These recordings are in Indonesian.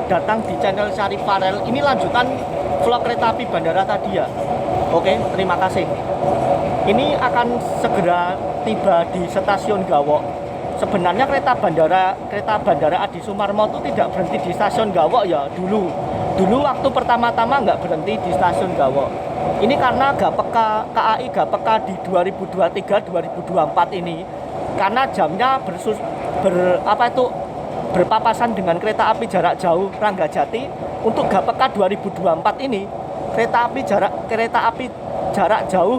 datang di channel Syarif Farel. Ini lanjutan vlog kereta api bandara tadi ya. Oke, terima kasih. Ini akan segera tiba di stasiun Gawok. Sebenarnya kereta bandara Adi Sumarmo itu tidak berhenti di stasiun Gawok ya dulu. Dulu waktu pertama-tama nggak berhenti di stasiun Gawok. Ini karena KAI GAPK di 2023-2024 ini, karena jamnya berpapasan dengan kereta api jarak jauh Ranggajati. Untuk GAPK 2024 ini, kereta api jarak jauh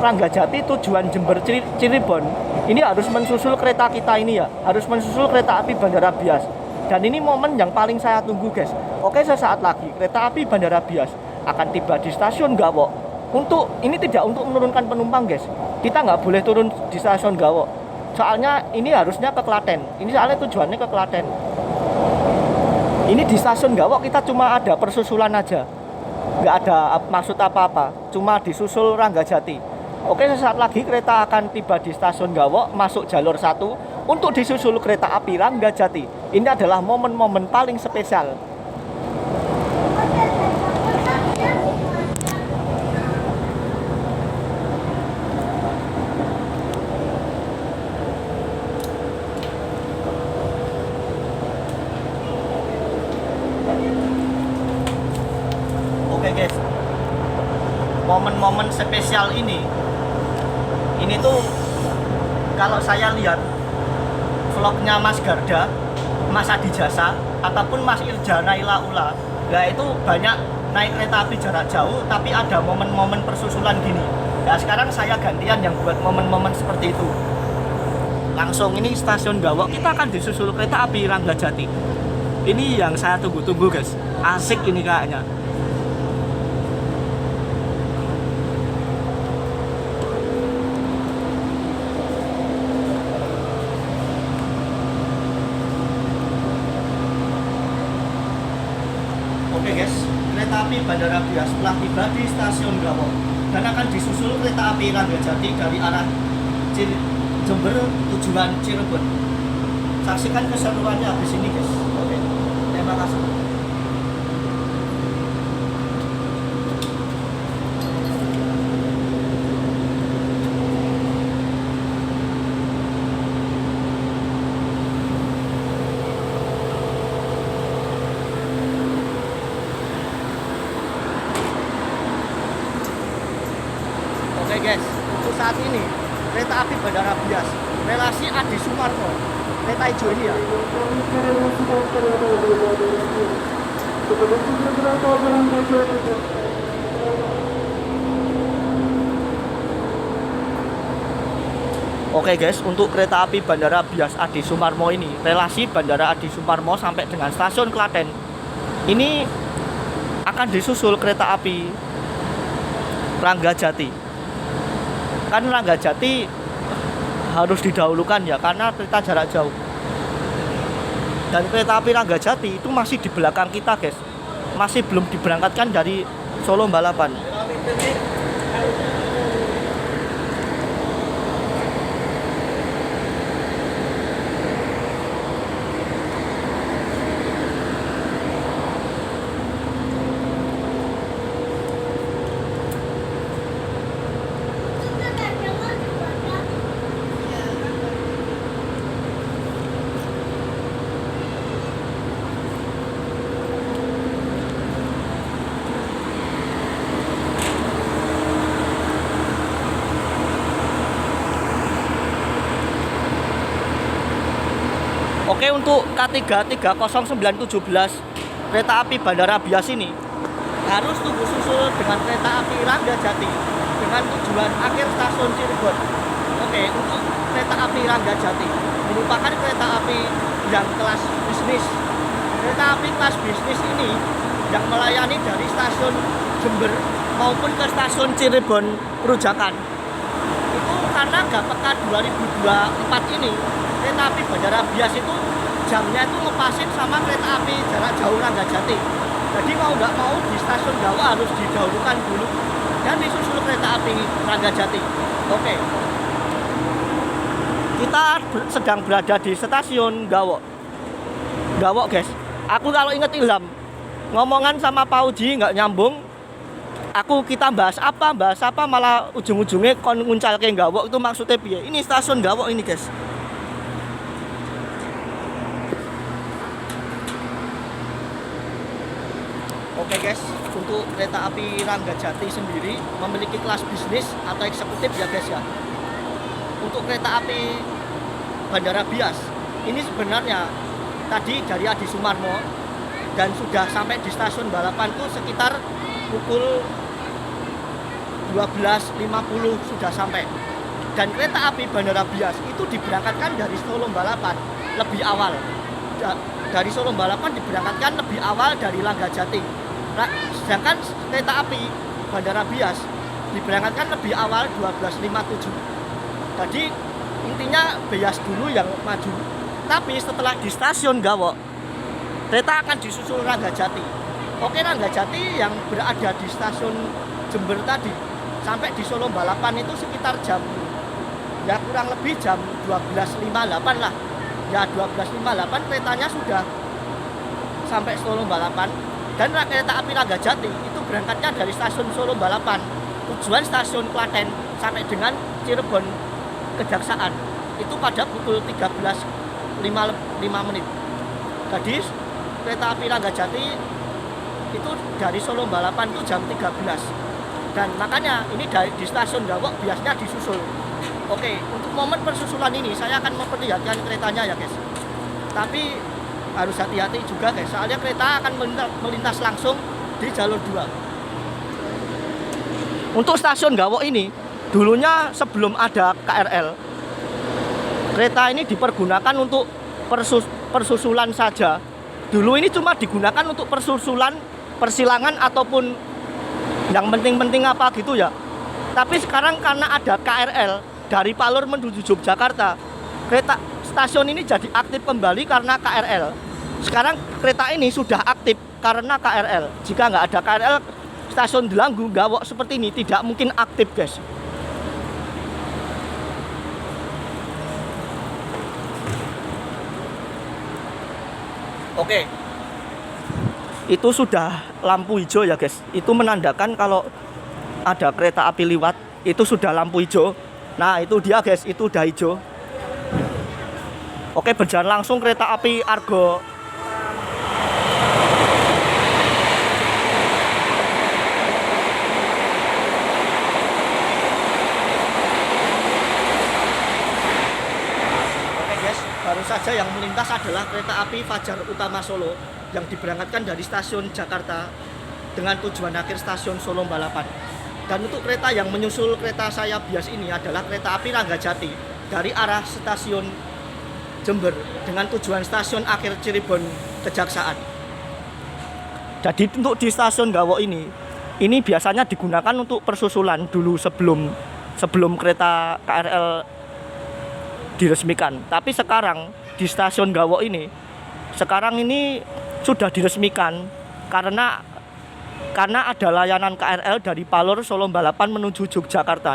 Ranggajati tujuan Jember Cirebon ini harus mensusul kereta kita ini ya, harus mensusul kereta api Bandara Bias. Dan ini momen yang paling saya tunggu, guys. Oke, sesaat lagi kereta api Bandara Bias akan tiba di stasiun Gawok. Ini tidak untuk menurunkan penumpang, guys. Kita nggak boleh turun di stasiun Gawok. Soalnya ini harusnya ke Klaten. Ini soalnya tujuannya ke Klaten. Ini di stasiun Gawok kita cuma ada persusulan aja. Nggak ada maksud apa-apa. Cuma disusul Ranggajati. Oke, sesaat lagi kereta akan tiba di stasiun Gawok, masuk jalur 1 untuk disusul kereta api Ranggajati. Ini adalah momen-momen paling spesial. Oke guys, momen-momen spesial ini tuh kalau saya lihat vlognya Mas Garda, Mas Adi Jasa, ataupun Mas Irjana Ilaula, ya itu banyak naik kereta api jarak jauh tapi ada momen-momen persusulan gini. Ya sekarang saya gantian yang buat momen-momen seperti itu. Langsung ini stasiun Gawok, kita akan disusul kereta api Ranggajati. Ini yang saya tunggu-tunggu guys, asik ini kayaknya. Oke guys, kereta api Bandara Bias telah tiba di stasiun Gawok dan akan disusul kereta api Ranggajati dari arah Jember tujuan Cirebon. Saksikan keseruannya habis ini guys. Oke, terima kasih. Oke guys, untuk saat ini kereta api Bandara Bias relasi Adi Sumarmo, kereta hijau ini ya. Oke guys, untuk kereta api Bandara Bias Adi Sumarmo ini, relasi Bandara Adi Sumarmo sampai dengan stasiun Klaten ini akan disusul kereta api Ranggajati. Kan Ranggajati harus didahulukan ya karena kereta jarak jauh. Dan kereta api Ranggajati itu masih di belakang kita guys, masih belum diberangkatkan dari Solo Balapan. Oke, untuk K3 30917 kereta api Bandara Bias ini harus tunggu susul dengan kereta api Ranggajati dengan tujuan akhir stasiun Cirebon. Oke, untuk kereta api Ranggajati merupakan kereta api yang kelas bisnis. Kereta api kelas bisnis ini yang melayani dari stasiun Jember maupun ke stasiun Cirebon Perujakan. Itu karena GAPK 2024 ini kereta api Bandara Bias itu jamnya itu ngepasin sama kereta api jarak jauh Ranggajati. Jadi mau nggak mau di stasiun Gawok harus didahulukan dulu dan disusul kereta api Ranggajati. Oke. Kita sedang berada di stasiun Gawok. Gawok guys. Aku kalau inget Ilham ngomongan sama Pak Uji nggak nyambung. Kita bahas apa malah ujung-ujungnya kon nguncal ke Gawok. Itu maksudnya piye? Ini stasiun Gawok ini, guys. Oke guys, untuk kereta api Ranggajati sendiri memiliki kelas bisnis atau eksekutif ya guys ya. Untuk kereta api Bandara Bias ini sebenarnya tadi dari Adi Sumarmo dan sudah sampai di stasiun balapan tuh sekitar pukul 12.50 sudah sampai. Dan kereta api Bandara Bias itu diberangkatkan dari Solo Balapan lebih awal. Dari Solo Balapan diberangkatkan lebih awal dari Ranggajati. Sedangkan kereta api Bandara Bias diberangkatkan lebih awal 12.57. Jadi intinya Bias dulu yang maju. Tapi setelah di stasiun Gawok, kereta akan disusul Ranggajati. Oke, Ranggajati yang berada di stasiun Jember tadi sampai di Solo Balapan itu sekitar jam ya kurang lebih jam 12.58 lah. Ya 12.58 keretanya sudah sampai Solo Balapan. Dan kereta api Ranggajati itu berangkatnya dari stasiun Solo Balapan, tujuan stasiun Klaten sampai dengan Cirebon Kejaksaan itu pada pukul 13.55. Jadi kereta api Ranggajati itu dari Solo Balapan itu jam 13. Dan makanya ini di stasiun Gawok biasanya disusul. Oke, untuk momen persusulan ini saya akan memperlihatkan keretanya ya guys. Tapi harus hati-hati juga guys, soalnya kereta akan melintas langsung di jalur 2. Untuk stasiun Gawok ini dulunya sebelum ada KRL, kereta ini dipergunakan untuk persusulan saja. Dulu ini cuma digunakan untuk persusulan, persilangan ataupun yang penting-penting apa gitu ya. Tapi sekarang karena ada KRL dari Palur menuju Yogyakarta, kereta stasiun ini jadi aktif kembali karena KRL. Sekarang kereta ini sudah aktif karena KRL. Jika nggak ada KRL, stasiun Delanggu, Gawok seperti ini tidak mungkin aktif guys. Oke, itu sudah lampu hijau ya guys. Itu menandakan kalau ada kereta api lewat, itu sudah lampu hijau. Nah itu dia guys, itu udah hijau. Oke, berjalan langsung kereta api Argo. Oke guys, baru saja yang melintas adalah kereta api Fajar Utama Solo yang diberangkatkan dari stasiun Jakarta dengan tujuan akhir stasiun Solo Balapan. Dan untuk kereta yang menyusul kereta saya Bias ini adalah kereta api Ranggajati dari arah stasiun Jember dengan tujuan stasiun akhir Cirebon Kejaksaan. Jadi untuk di stasiun Gawok ini biasanya digunakan untuk persusulan dulu sebelum kereta KRL diresmikan. Tapi sekarang di stasiun Gawok ini sudah diresmikan karena ada layanan KRL dari Palur Solo Balapan menuju Yogyakarta.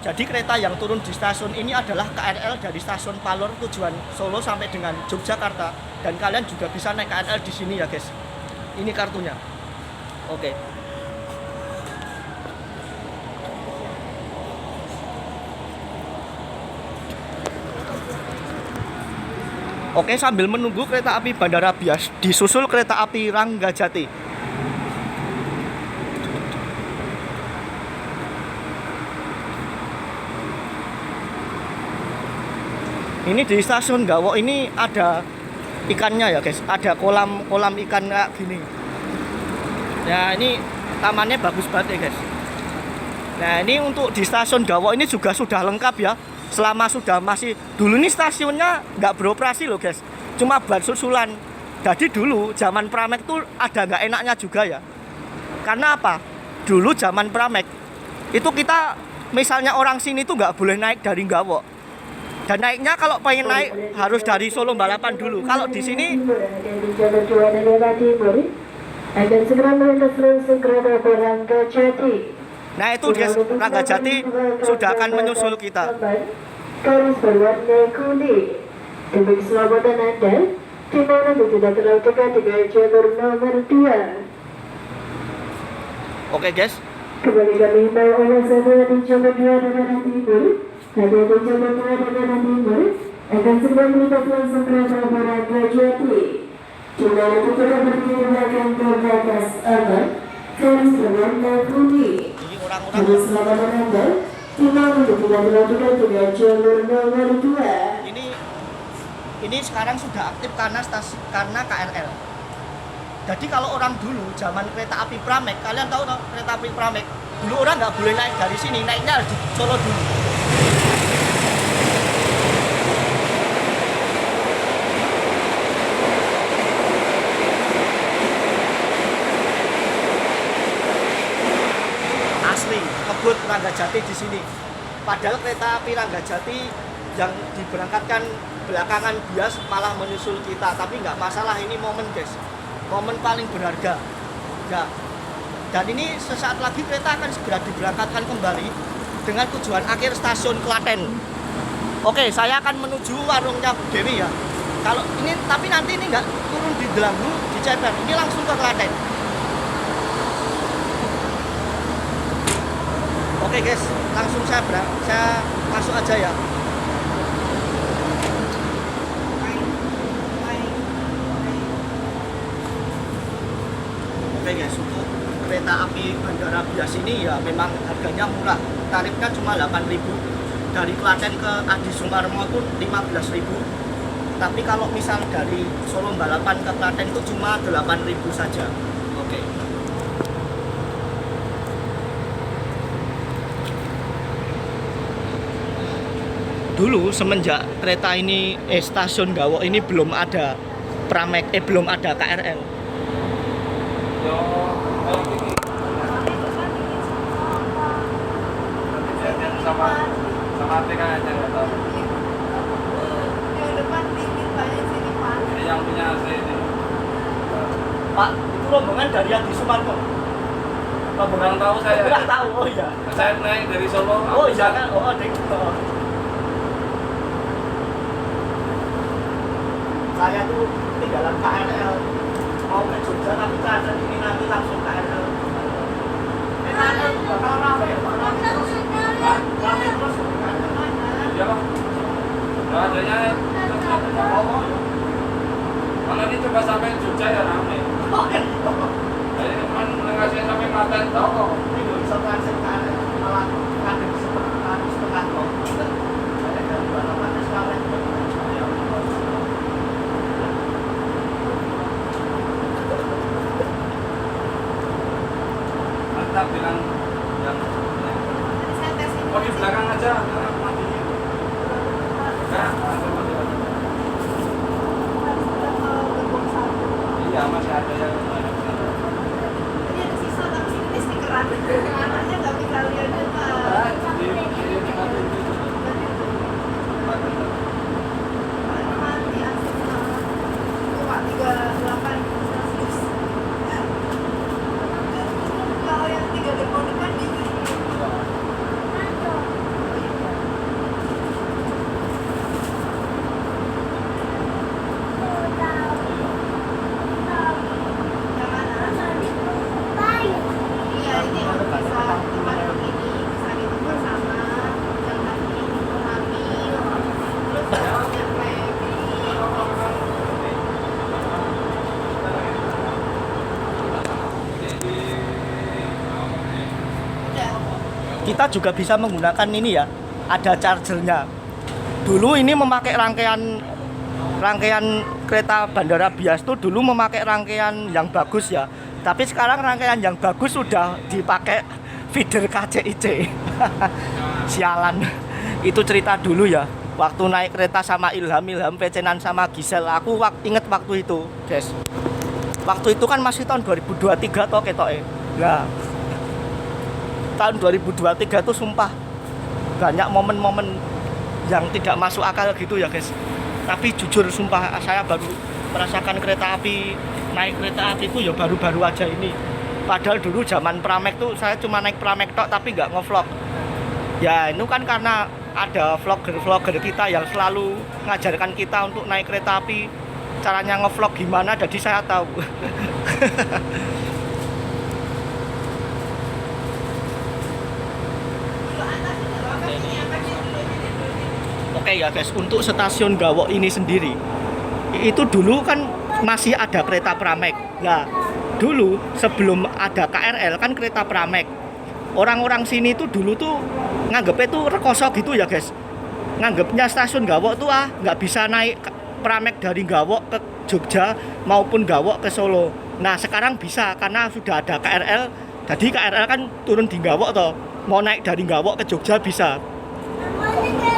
Jadi kereta yang turun di stasiun ini adalah KRL dari stasiun Palur tujuan Solo sampai dengan Yogyakarta. Dan kalian juga bisa naik KRL di sini ya guys. Ini kartunya. Oke. Oke, sambil menunggu kereta api Bandara Bias disusul kereta api Ranggajati. Ini di stasiun Gawok ini ada ikannya ya guys, ada kolam ikan kayak gini. Nah ini tamannya bagus banget ya guys. Nah ini untuk di stasiun Gawok ini juga sudah lengkap ya. Selama sudah masih dulu ini stasiunnya nggak beroperasi loh guys, cuma buat susulan. Jadi dulu zaman Pramek tuh ada nggak enaknya juga ya. Karena apa? Dulu zaman Pramek itu kita misalnya orang sini tuh nggak boleh naik dari Gawok. Dan naiknya kalau pengen naik harus dari Solo Balapan dulu. Kalau di sini akan segera melintas langsung kereta Ranggajati. Nah itu dia Ranggajati sudah akan menyusul kita. Garis berwarna kuning. Demi keselamatan Anda, di mana tidak terlalu dekat dengan jalur nomor 2. Oke guys, Kembali kami himbau oleh saudara di jalur 2 dan arah timur, hati-hati jalur 2 dan arah timur akan segera melibatkan kereta barat Rajati. Jumlah pengendara berdiri akan ke batas aman, garis berwarna kuning. ini Harus orang-orang selamat menambah, di mana tidak terlalu dekat dengan jalur nomor 2. ini sekarang sudah aktif karena KRL. Jadi kalau orang dulu zaman kereta api Pramek, kalian tahu toh kereta api Pramek? Dulu orang nggak boleh naik dari sini, naiknya harus di Solo dulu. Asli, kebut Ranggajati di sini. Padahal kereta api Ranggajati yang diberangkatkan belakangan bias malah menyusul kita, tapi nggak masalah, ini momen guys, momen paling berharga ya. Dan ini sesaat lagi kereta akan segera diberangkatkan kembali dengan tujuan akhir stasiun Klaten. Oke, saya akan menuju warungnya Bu Dewi ya. Kalau ini, tapi nanti ini nggak turun di Delanggu, di Ceper, ini langsung ke Klaten. Oke guys, langsung saya masuk aja ya. Oke guys, untuk kereta api Bandara Bias ini ya memang harganya murah. Tarifnya cuma 8.000. Dari Klaten ke Adi Sumarmo itu 15.000. Tapi kalau misal dari Solo Balapan ke Klaten itu cuma 8.000 saja. Oke. Dulu semenjak kereta ini stasiun Gawok ini belum ada Pramek, belum ada KRL. sama ATK aja nggak tahu. Yang depan dingin banyak sini Pak. Yang punya AC ini. Pak, itu rombongan dari Adi Sumarmo. Kurang tahu saya. Kurang tahu, oh iya. Saya naik dari Solo. Oh iya kan, oh dek. Oh. Saya tuh tinggalan KRL, mau ke Jogja tapi Klaten ini nanti langsung KRL. KRL bakal rame ya Pak, rame terus. Rame terus. Iya Pak. Nggak adanya. Oh, Kalau ini coba sampai Jogja ya rame. oh, Jadi kan ngasih sampai Klaten tahu kok. ini nggak bisa transit KRL, malah kadang setengah kok. Saya dari Balapan sekarang. Mantap bilang yang Saya tes ini. oh di belakang aja. Mati. Nah, iya masih ada yang Tadi ada sisa tapi sini stikeran. Anaknya nggak bisa lihat Pak. Mati aslinya. Itu Pak 38 Celcius. Kalau yang 3 gerbong depan di sini. Iya, ini bisa tempat begini, bisa ditukar sama yang tadi hamil, terus yang baby. Udah. Kita juga bisa menggunakan ini ya, ada chargernya. Dulu ini memakai rangkaian kereta Bandara Bias tuh dulu memakai rangkaian yang bagus ya. Tapi sekarang rangkaian yang bagus sudah dipakai feeder KCIC. Sialan. Itu cerita dulu ya. Waktu naik kereta sama Ilham pecenan sama Gisel. Aku inget waktu itu, guys. Waktu itu kan masih tahun 2023 toh ketoke. Nah, tahun 2023 itu sumpah banyak momen-momen yang tidak masuk akal gitu ya guys. Tapi jujur sumpah saya baru merasakan kereta api, naik kereta api itu ya baru-baru aja ini. Padahal dulu zaman Pramek tuh saya cuma naik Pramek tok tapi nggak ngevlog. Ya itu kan karena ada vlogger-vlogger kita yang selalu ngajarkan kita untuk naik kereta api caranya ngevlog gimana, jadi saya tahu. Oke ya guys, untuk stasiun Gawok ini sendiri, itu dulu kan masih ada kereta Pramek. Nah, dulu sebelum ada KRL kan kereta Pramek. Orang-orang sini tuh dulu tuh nganggepnya tuh rekoso gitu ya guys. Nganggepnya stasiun Gawok tuh nggak bisa naik Pramek dari Gawok ke Jogja maupun Gawok ke Solo. Nah sekarang bisa karena sudah ada KRL. Jadi KRL kan turun di Gawok toh. Mau naik dari Gawok ke Jogja bisa.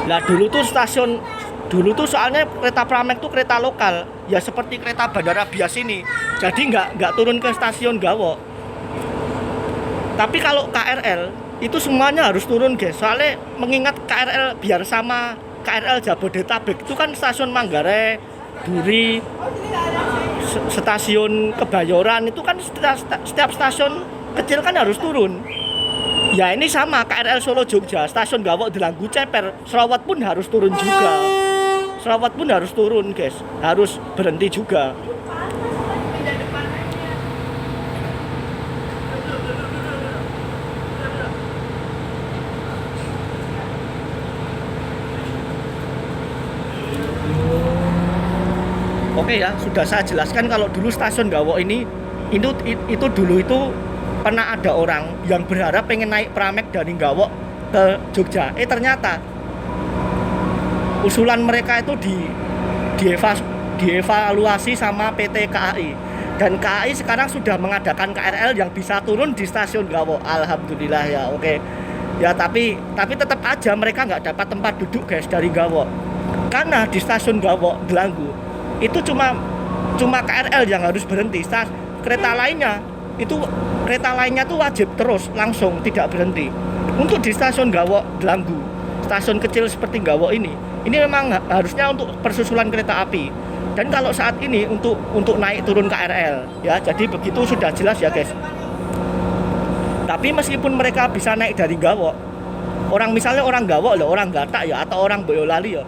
Nah dulu tuh soalnya kereta Pramek tuh kereta lokal, ya seperti kereta bandara bias ini. Jadi nggak turun ke stasiun Gawok. Tapi kalau KRL itu semuanya harus turun guys. Soalnya mengingat KRL biar sama KRL Jabodetabek itu kan stasiun Manggarai, Duri, stasiun Kebayoran itu kan setiap stasiun kecil kan harus turun. Ya ini sama KRL Solo Jogja, stasiun Gawok Delanggu Ceper, Serawat pun harus turun juga. Serawat pun harus turun guys, harus berhenti juga. Oke ya, sudah saya jelaskan kalau dulu stasiun Gawok ini itu dulu itu pernah ada orang yang berharap pengen naik Pramek dari Gawok ke Jogja. Ternyata usulan mereka itu dievaluasi sama PT KAI. Dan KAI sekarang sudah mengadakan KRL yang bisa turun di stasiun Gawok. Alhamdulillah ya, oke. Ya tapi tetap aja mereka nggak dapat tempat duduk guys dari Gawok. Karena di stasiun Gawok Delanggu itu cuma KRL yang harus berhenti. Kereta lainnya tuh wajib terus langsung tidak berhenti. Untuk di stasiun Gawok Delanggu, stasiun kecil seperti Gawok ini memang harusnya untuk persusulan kereta api. Dan kalau saat ini untuk naik turun KRL ya, jadi begitu sudah jelas ya guys. Tapi meskipun mereka bisa naik dari Gawok, misalnya orang Gawok loh, orang Gatak ya atau orang Boyolali ya,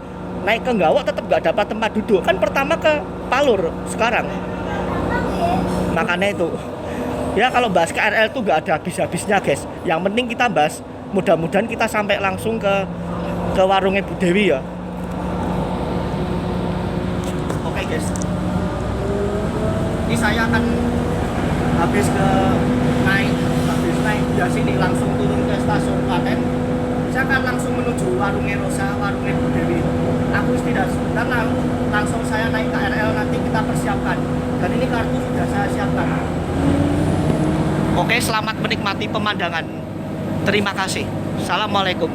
naik ke Gawok tetap nggak dapat tempat duduk. Kan pertama ke Palur sekarang. Makanya itu ya, kalau bahas KRL tuh nggak ada habis-habisnya guys. Yang penting kita bahas, mudah-mudahan kita sampai langsung ke warungnya Bu Dewi ya. Oke guys, ini saya akan habis naik dari sini langsung turun ke stasiun Klaten. Saya akan langsung menuju warungnya Rosa, warungnya Bu Dewi. Aku tidak sebentar, langsung saya naik KRL, nanti kita persiapkan. Dan ini kartu sudah saya siapkan. Oke, selamat menikmati pemandangan. Terima kasih. Assalamualaikum.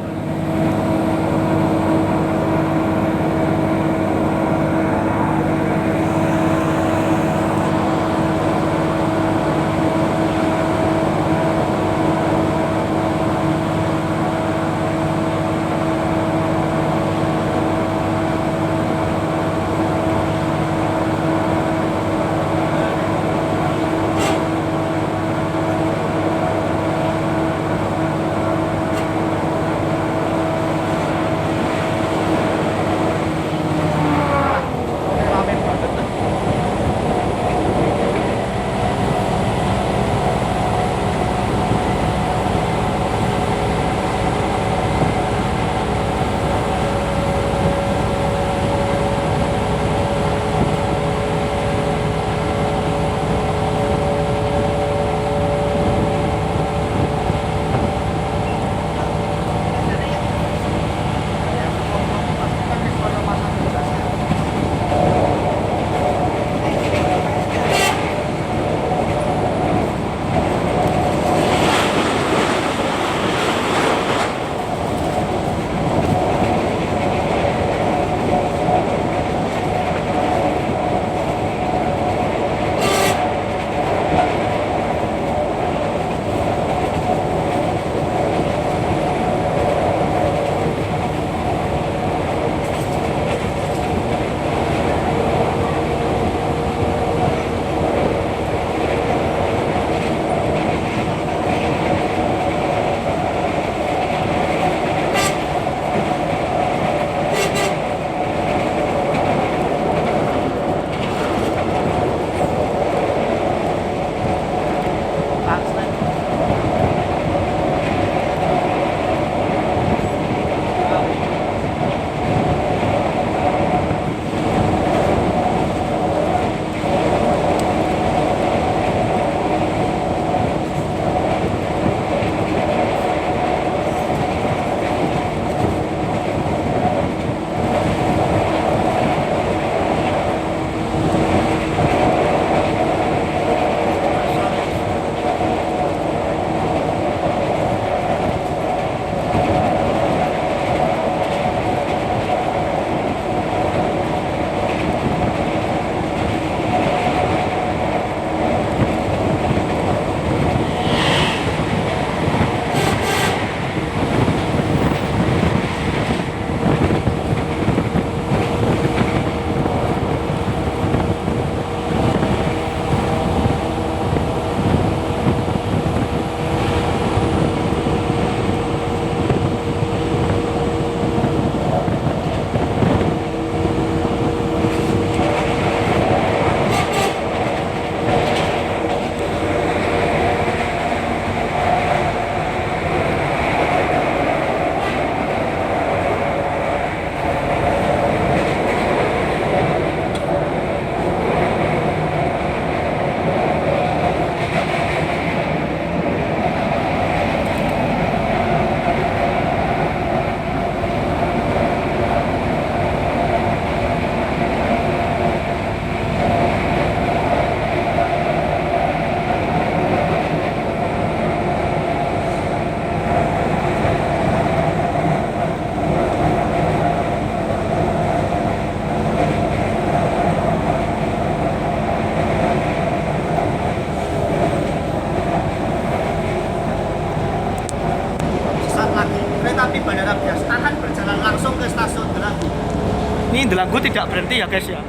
belanggu tidak berhenti ya guys ya.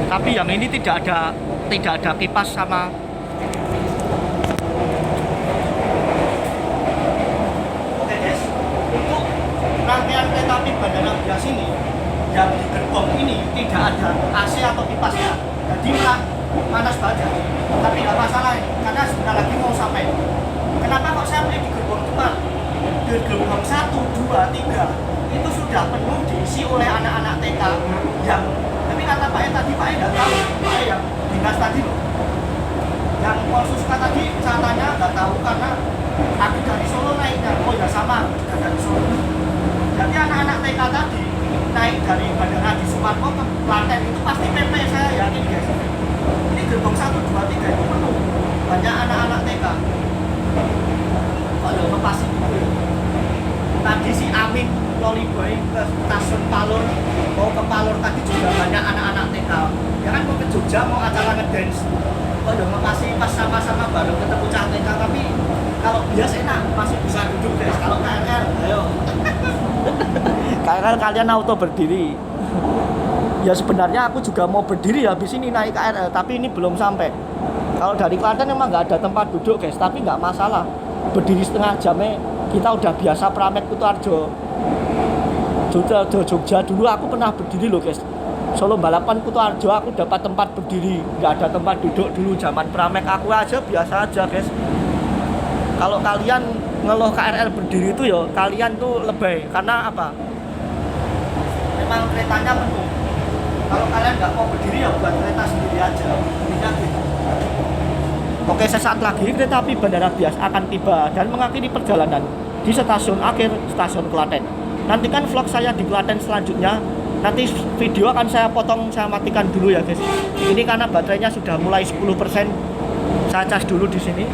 Tapi yang ini tidak ada kipas sama. Oke guys, untuk rangkaian kereta api Bandara Bias ini yang di gerbong ini tidak ada AC atau kipasnya, jadi panas banget. Tapi nggak masalah ini, karena sebentar lagi mau sampai. Kenapa kok saya beli di gerbong depan? Di gerbong 1, 2, 3 itu sudah penuh diisi oleh anak-anak TK yang, tapi kata Pak E tadi, Pak E nggak tahu, Pak E yang dinas tadi loh, yang konsuska tadi saya tanya nggak tahu karena aku dari Solo naiknya. Oh ya sama, aku juga dari Solo. Jadi anak-anak TK tadi naik dari Bandara di Sumarko ke Klaten itu pasti PP, saya yakin guys. Ini gerbong 1, 2, 3 itu penuh, banyak anak-anak TK. Kalau lepas itu tadi si Amin Loliboy ke stasiun Palur, mau ke Palur tadi juga banyak anak-anak TK. Ya kan mau ke Jogja mau acara ngedance. Kok udah makasih pas sama-sama baru ketemu cah TK, tapi kalau biasa enak masih bisa duduk guys. Kalau KRL, ayo. KRL kalian auto berdiri. Ya sebenarnya aku juga mau berdiri habis ini naik KRL, tapi ini belum sampai. Kalau dari Klaten memang nggak ada tempat duduk guys, tapi nggak masalah. Berdiri setengah jamnya kita udah biasa Pramet Kutoarjo. Jogja dulu aku pernah berdiri loh guys. Solo balapan Kutoarjo aku dapat tempat berdiri, nggak ada tempat duduk dulu zaman Pramek. Aku aja biasa aja guys. Kalau kalian ngeluh KRL berdiri itu ya kalian tuh lebay. Karena apa? Memang keretanya penuh. Kalau kalian nggak mau berdiri ya buat kereta sendiri aja. Intinya gitu. Oke, sesaat lagi kereta api Bandara Bias akan tiba dan mengakhiri perjalanan di stasiun akhir stasiun Klaten. Nantikan vlog saya di Klaten selanjutnya. Nanti video akan saya potong, saya matikan dulu ya guys. Ini karena baterainya sudah mulai 10%. Saya cas dulu di sini.